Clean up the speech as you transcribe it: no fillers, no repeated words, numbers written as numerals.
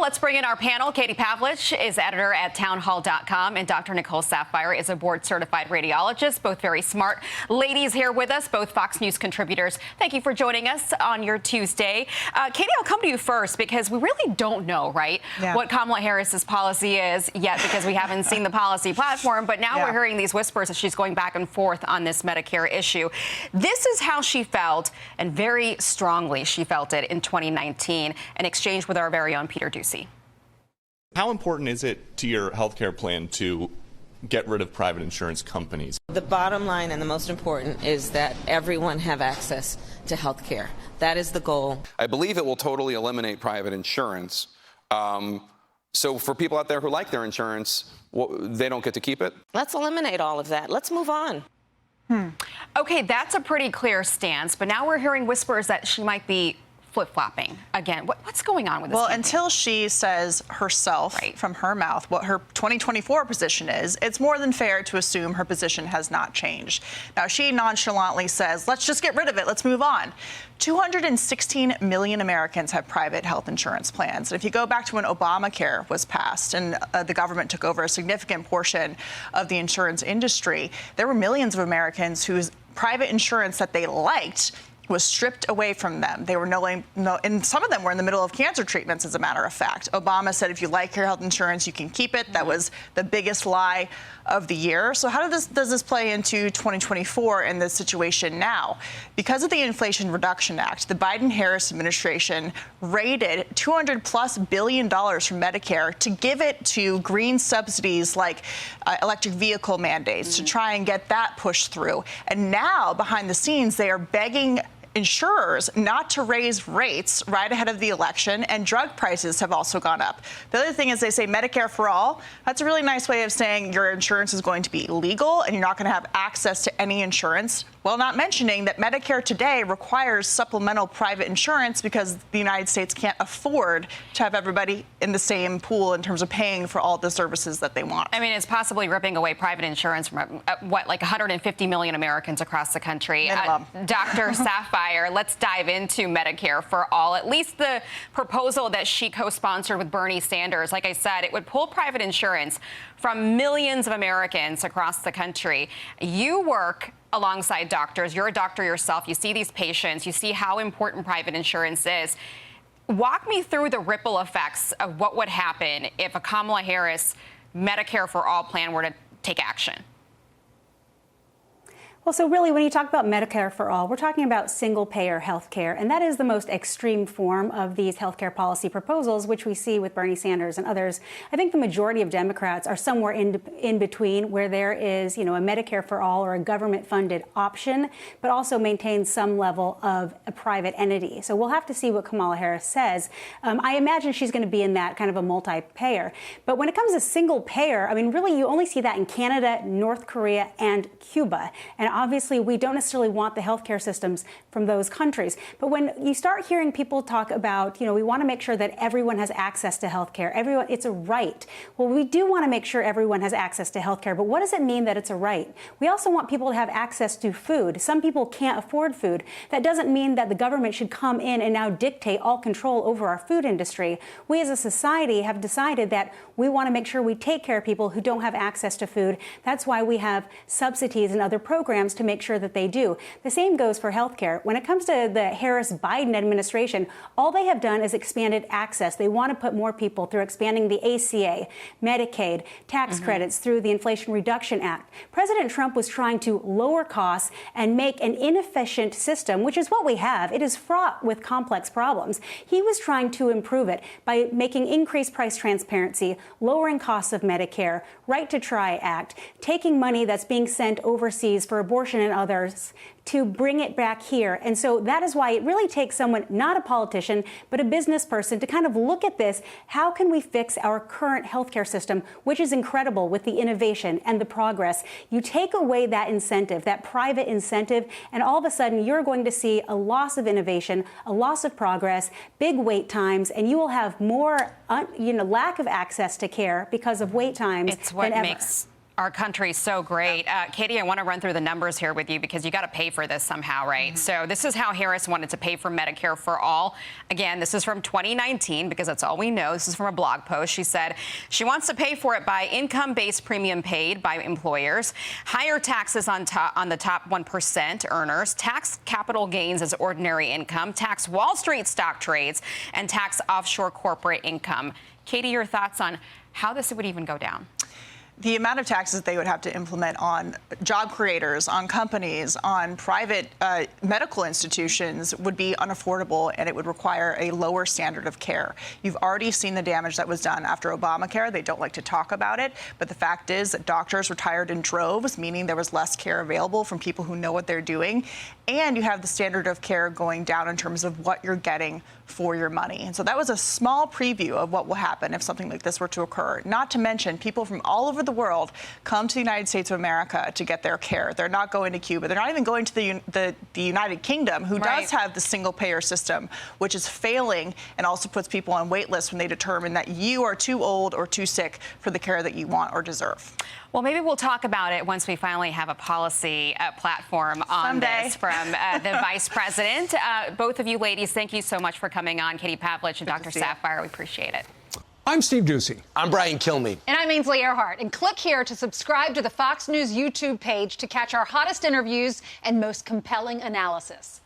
let's bring in our panel. Katie Pavlich is editor at townhall.com, and Dr. Nicole Saphier is a board-certified radiologist. Both very smart ladies here with us, both Fox News contributors. Thank you for joining us on your Tuesday. Katie, I'll come to you first because we really don't know, right, what Kamala Harris's policy is yet, because we haven't seen the policy platform. But now we're hearing these whispers that she's going back and forth on this Medicare issue. This is how she felt, and very strongly she felt it in 2019, an exchange with our very own Peter Ducey. How important is it to your health care plan to get rid of private insurance companies? The bottom line and the most important is that everyone have access to health care. That is the goal. I believe it will totally eliminate private insurance. So for people out there who like their insurance, they don't get to keep it? Let's eliminate all of that. Let's move on. Okay, that's a pretty clear stance, but now we're hearing whispers that she might be flip-flopping again. What's going on with this? Well, campaign? Until she says herself from her mouth what her 2024 position is, it's more than fair to assume her position has not changed. Now, she nonchalantly says, let's just get rid of it. Let's move on. 216 million Americans have private health insurance plans. And if you go back to when Obamacare was passed and the government took over a significant portion of the insurance industry, there were millions of Americans whose private insurance that they liked was stripped away from them. They were and some of them were in the middle of cancer treatments, as a matter of fact. Obama said, if you like your health insurance, you can keep it. That was the biggest lie of the year. So how does this play into 2024 in this situation now? Because of the Inflation Reduction Act, the Biden-Harris administration raided $200+ billion from Medicare to give it to green subsidies like electric vehicle mandates to try and get that pushed through. And now, behind the scenes, they are begging insurers not to raise rates right ahead of the election, and drug prices have also gone up. The other thing is they say Medicare for all. That's a really nice way of saying your insurance is going to be illegal and you're not going to have access to any insurance. Well, not mentioning that Medicare today requires supplemental private insurance because the United States can't afford to have everybody in the same pool in terms of paying for all the services that they want. I mean, it's possibly ripping away private insurance from, like 150 million Americans across the country. Dr. Saphier, let's dive into Medicare for all. At least the proposal that she co-sponsored with Bernie Sanders, like I said, it would pull private insurance from millions of Americans across the country. You work alongside doctors. You're a doctor yourself. You see these patients. You see how important private insurance is. Walk me through the ripple effects of what would happen if a Kamala Harris Medicare for all plan were to take action. Well, so really, when you talk about Medicare for all, we're talking about single-payer health care, and that is the most extreme form of these health care policy proposals, which we see with Bernie Sanders and others. I think the majority of Democrats are somewhere in between, where there is, a Medicare for all or a government-funded option, but also maintains some level of a private entity. So we'll have to see what Kamala Harris says. I imagine she's going to be in that kind of a multi-payer. But when it comes to single-payer, I mean, really, you only see that in Canada, North Korea, and Cuba. And obviously, we don't necessarily want the healthcare systems from those countries. But when you start hearing people talk about, we want to make sure that everyone has access to healthcare, it's a right. Well, we do want to make sure everyone has access to healthcare, but what does it mean that it's a right? We also want people to have access to food. Some people can't afford food. That doesn't mean that the government should come in and now dictate all control over our food industry. We as a society have decided that we want to make sure we take care of people who don't have access to food. That's why we have subsidies and other programs to make sure that they do. The same goes for healthcare. When it comes to the Harris-Biden administration, all they have done is expanded access. They want to put more people through expanding the ACA, Medicaid, tax credits through the Inflation Reduction Act. President Trump was trying to lower costs and make an inefficient system, which is what we have. It is fraught with complex problems. He was trying to improve it by making increased price transparency, lowering costs of Medicare, Right to Try Act, taking money that's being sent overseas for abortion and others to bring it back here. And so that is why it really takes someone, not a politician, but a business person, to kind of look at this. How can we fix our current healthcare system, which is incredible with the innovation and the progress? You take away that incentive, that private incentive, and all of a sudden you're going to see a loss of innovation, a loss of progress, big wait times, and you will have more lack of access to care because of wait times. It's what makes our country so great. Katie, I want to run through the numbers here with you because you got to pay for this somehow, right? So this is how Harris wanted to pay for Medicare for all. Again, this is from 2019 because that's all we know. This is from a blog post. She said she wants to pay for it by income-based premium paid by employers, higher taxes on the top 1% earners, tax capital gains as ordinary income, tax Wall Street stock trades, and tax offshore corporate income. Katie, your thoughts on how this would even go down? The amount of taxes they would have to implement on job creators, on companies, on private medical institutions would be unaffordable, and it would require a lower standard of care. You've already seen the damage that was done after Obamacare. They don't like to talk about it, but the fact is that doctors retired in droves, meaning there was less care available from people who know what they're doing, and you have the standard of care going down in terms of what you're getting for your money. And so that was a small preview of what will happen if something like this were to occur. Not to mention, people from all over the world come to the United States of America to get their care. They're not going to Cuba. They're not even going to the United Kingdom, who does have the single-payer system, which is failing and also puts people on wait lists when they determine that you are too old or too sick for the care that you want or deserve. Well, maybe we'll talk about it once we finally have a policy platform on this from the vice president. Both of you ladies, thank you so much for coming on. Katie Pavlich and Dr. Saphier, we appreciate it. I'm Steve Doocy. I'm Brian Kilmeade. And I'm Ainsley Earhart. And click here to subscribe to the Fox News YouTube page to catch our hottest interviews and most compelling analysis.